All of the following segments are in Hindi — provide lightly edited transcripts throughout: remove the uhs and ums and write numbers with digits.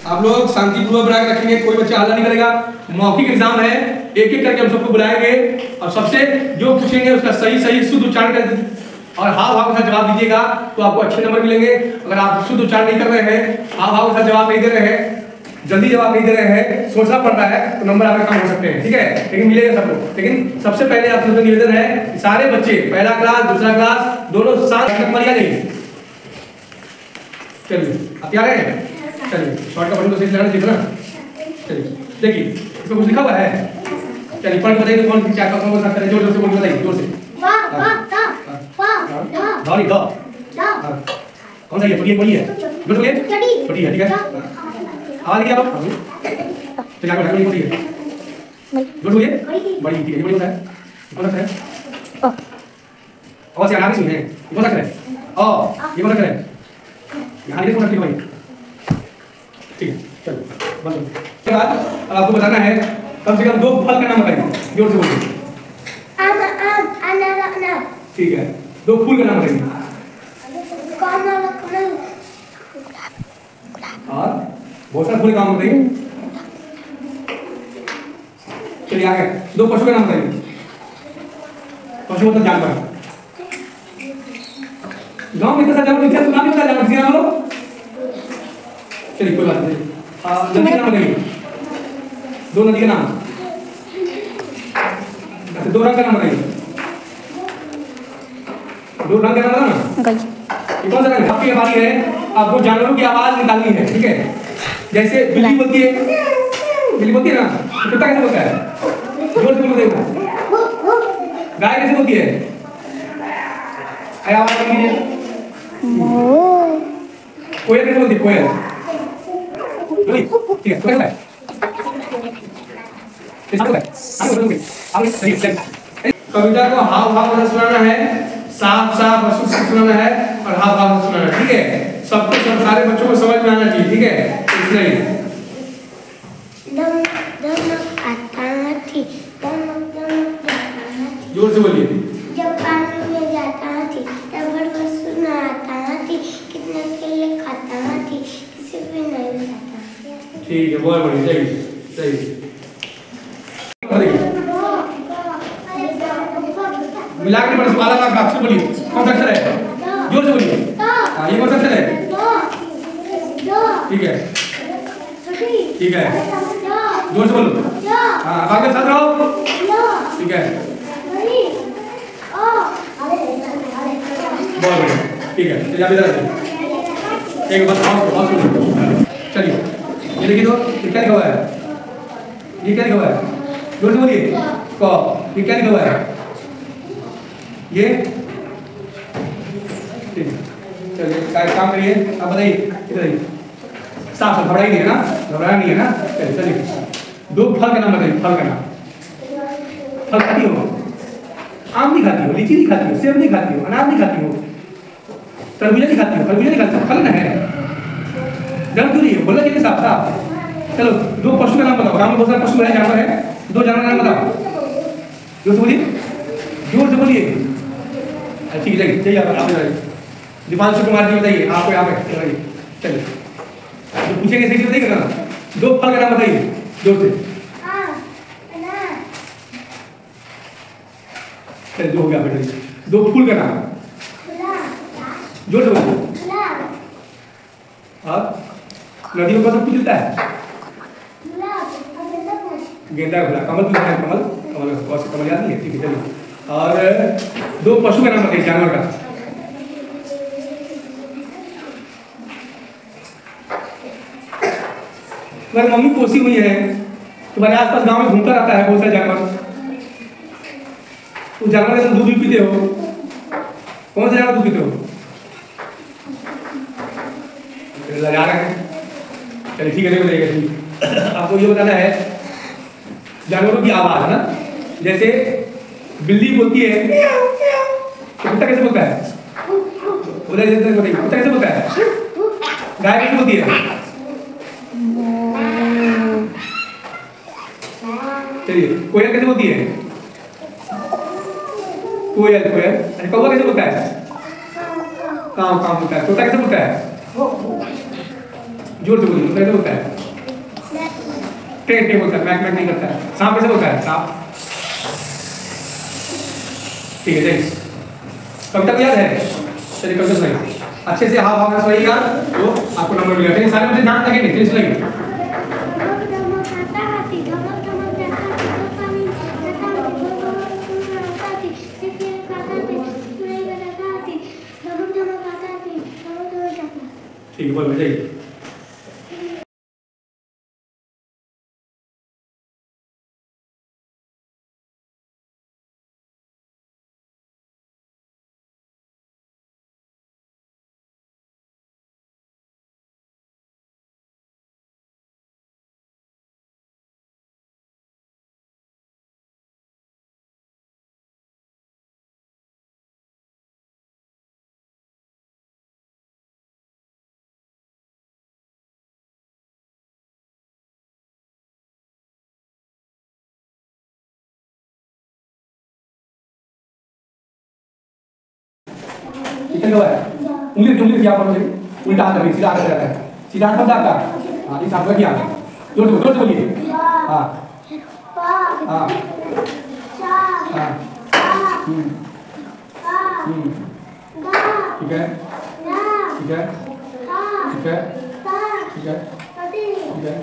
आप लोग शांतिपूर्वक बना के रखेंगे, कोई बच्चा हल्ला नहीं करेगा। मौखिक एग्जाम है, एक एक करके हम सबको बुलाएंगे और सबसे जो पूछेंगे उसका सही सही शुद्ध उच्चारण कर और हाव भाव के साथ जवाब दीजिएगा तो आपको अच्छे नंबर मिलेंगे। अगर आप शुद्ध उच्चारण नहीं कर रहे हैं, हाव भाव के साथ जवाब नहीं दे रहे हैं, जल्दी जवाब नहीं दे रहे हैं, सोचना पड़ रहा है, तो नंबर आपके कम हो सकते हैं, ठीक है, लेकिन मिलेगा सबको। लेकिन सबसे पहले आप लोगों का निवेदन है कि सारे बच्चे पहला क्लास दूसरा क्लास दोनों साथ तक मरिया नहीं। चलिए आप तैयार हैं? चलिए शॉर्ट का बटन तो सही लगाना चाहिए ना। चलिए देखिए इसमें कुछ लिखा हुआ है, चलिए पढ़ के बताइए कौन क्या कौन सा अक्षर है, जोर से बोल के बताइए, जोर से। धौरी ध कौन सा ये पढ़िए पढ़िए जोर से पढ़िए ठीक है। आवाज क्या आप चलिए आगे बढ़िए पढ़िए जोर से बोलिए। बड़ी ठीक है, ये बड़ी होता है कौन सा है? और से आगे सुनिए कौन सा है? ओ ये कौन सा है? यहाँ लिखो ना भाई, ठीक है चलो बंद। उसके बाद आपको बताना है कम से कम 2 फल का नाम बताइए, जोर से बोलिए। ठीक है, 2 फूल का नाम बताइए। और बहुत सारे फूल का नाम बताइए। चलिए आगे 2 पशु का नाम बताइए। पशु मतलब जानवर। गांव में कैसा जानवर दिखता है तो नाम नहीं पता जानवर किसी नाम लो। चलिए कोई बात नहीं, नदी का नाम बताइए। 2 नदी का नाम, 2 रंग का नाम बताइए। 2 रंग का नाम बताओ ना। ये कौन सा रंग? आपकी बारी है, आपको जानवरों की आवाज निकालनी है, ठीक है। जैसे बिल्ली बोलती है, बिल्ली बोलती है ना, कुत्ता कैसे बोलता है? जोर से बोलो देखो। गाय कैसे बोलती है? आवाज कीजिए। कोयल कैसे बोलती है? कोयल ठीक है, कैसा है? कविता को हाव भाव से सुनाना है, साफ साफ और सुस्त सुनाना है और हाव भाव से सुनाना है, ठीक है। सबको सब सारे बच्चों को समझ में आना चाहिए, ठीक है। इसलिए जोर से बोलिए। जब पानी में जाता थी तब बरबस सुनाता थी, कितने केले खाता थी, किसी भी नहीं खाता। ठीक है, बहुत बढ़िया, सही सही। मिला के पढ़ वाला का अक्षर बोलिए, कौन सा अक्षर है? जोर से बोलिए। हां ये कौन सा अक्षर है? ठीक है ठीक है, जोर से बोलो। हां आगे साथ रहो, ठीक है बहुत बढ़िया, ठीक है। चलिए आप इधर आइए, एक बार बहुत चलिए ये देखिए तो ये क्या लिखा हुआ है? ये क्या लिखा हुआ है? जोर से बोलिए। क ये क्या लिखा हुआ है? ये ठीक है, चलिए काम करिए, आप बताइए इधर आइए। साफ साफ घबराई नहीं है ना, घबराना नहीं है ना। चलिए 2 फल का नाम बताइए। फल का नाम। फल खाती हो? आम नहीं खाती हो, लीची नहीं खाती हो, सेब नहीं खाती हो, अनार नहीं खाती हो, तरबूजा नहीं खाती हो, खरबूजा नहीं खाती हो, फल ना है। डर क्यों नहीं है? बोला कि साफ साफ। चलो 2 पशु का नाम बताओ। गाँव में बहुत सारे पशु है, जानवर है, 2 जानवर का नाम बताओ। जोर से बोलिए, जोर से बोलिए। ठीक है चलिए आप बताइए। दीपांशु कुमार जी बताइए, आपको यहाँ पे चलिए जो पूछेंगे सही से बताइए ना। 2 फल का नाम बताइए जोर से। चलिए 2 हो गया बेटा। 2 फूल का नाम जोर से बोलिए। और नदियों का सब कुछ मिलता है, गेंदा गुलाब कमल की कमल कमल कमल याद नहीं है, ठीक है चलिए। और 2 पशु का नाम बताइए, जानवर का। तुम्हारी मम्मी पोसी हुई है, तुम्हारे आसपास गांव में घूमता रहता है बहुत सारे जानवर, उस जानवर का तुम दूध भी पीते हो, कौन सा जानवर दूध पीते हो? लगा रहे हैं, चलिए ठीक है बताइएगा। आपको ये बताना है जानवरों की आवाज है ना। जैसे बिल्ली बोलती है तो कुत्ता कैसे बोलता है? कुत्ता कैसे बोलता है? गाय कैसे बोलती है? चलिए कोयल कैसे बोलती है? कोयल कोयल। अच्छा कौवा कैसे बोलता है? काव काव बोलता है। तोता कैसे बोलता है? जोर से बोलिए, कैसे बोलता है? ट्रेन नहीं बोलता, मैक नहीं करता है। सांप कैसे बोलता है? सांप। ठीक है जय। कविता को याद है? चलिए कविता सुनाइए अच्छे से, हाव भाव से सुनाइएगा तो आपको नंबर मिलेगा। चलिए सारे बच्चे ध्यान रखेंगे, चलिए सुनाइए। ठीक है बोल जाइए। कितने हुआ है? उंगली क्या बोल रहे हैं? उल्टा हाथ रखिए, सीधा हाथ रहता है। सीधा हाथ आपका। हाँ इस हाथ रखिए आगे। जोर से बोलिए। हाँ हाँ हाँ ठीक है ठीक है ठीक है ठीक है ठीक है।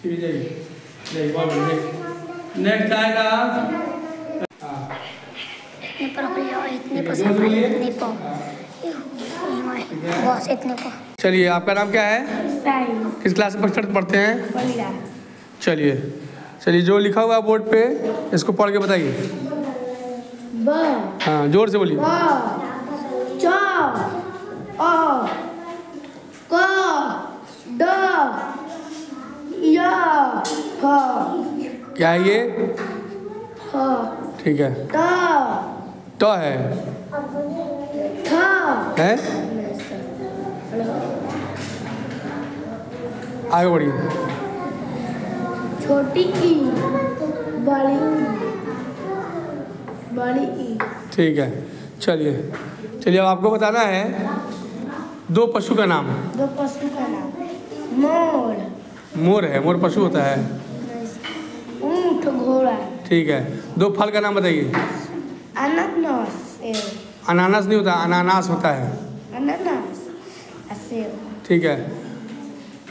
ठीक है जय बहुत नेक्स्ट आएगा। इतने पर हो जाओ, इतने पर सब इतने पर बस इतने पर। चलिए आपका नाम क्या है? साई। किस क्लास में पढ़ते हैं? बलिया। चलिए चलिए जो लिखा हुआ है बोर्ड पे इसको पढ़ के बताइए। ब। हाँ जोर से बोलिए। ब च अ क ड य फ। क्या है ये? ह। ठीक है तो है आगे बढ़िए। छोटी ई बड़ी ई। ठीक है चलिए चलिए अब आपको बताना है दो पशु का नाम। दो पशु का नाम। मोर। मोर है, मोर पशु होता है। ऊंट घोड़ा। ठीक है। दो फल का नाम बताइए। अनानास। अनानास नहीं होता, अनानास होता है। अनानास सेब। ठीक है।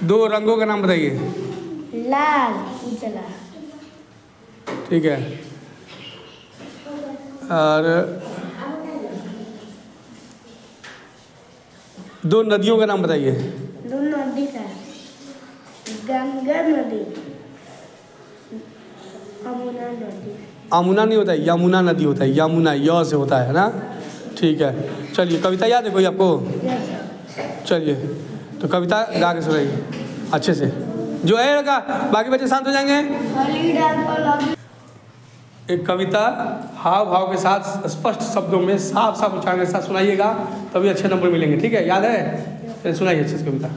दो रंगों का नाम बताइए। लाल उजला। ठीक है। और दो नदियों का नाम बताइए। दो नदी का गंगा नदी, यमुना नदी। यमुना नहीं होता है, यमुना नदी होता है, यमुना य से होता है ना। ठीक है चलिए कविता याद है कोई आपको? चलिए तो कविता गा के सुनाइए अच्छे से, जो है लगा, बाकी बच्चे शांत हो जाएंगे। एक कविता हाव भाव के साथ स्पष्ट शब्दों में साफ साफ उच्चारण के साथ सुनाइएगा तभी अच्छे नंबर मिलेंगे। ठीक है याद है? सुनाइए अच्छे से कविता।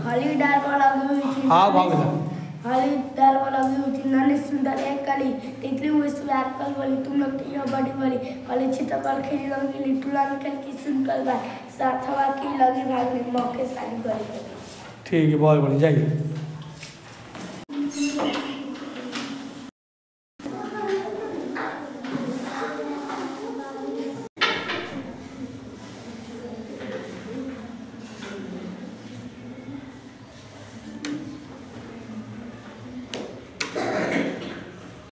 हाव भाव के साथ। हली दाल वाला भी नानी सुंदर एक कली तितली हुई सुलात कल बोली तुम लोग तो यह बड़ी बड़ी वाली चित्रकल खेली रंगीली टुलान कल की सुनकल बात साथ हवा की लगी भागने मौके सारी बड़ी। ठीक है बहुत बढ़िया जाइए।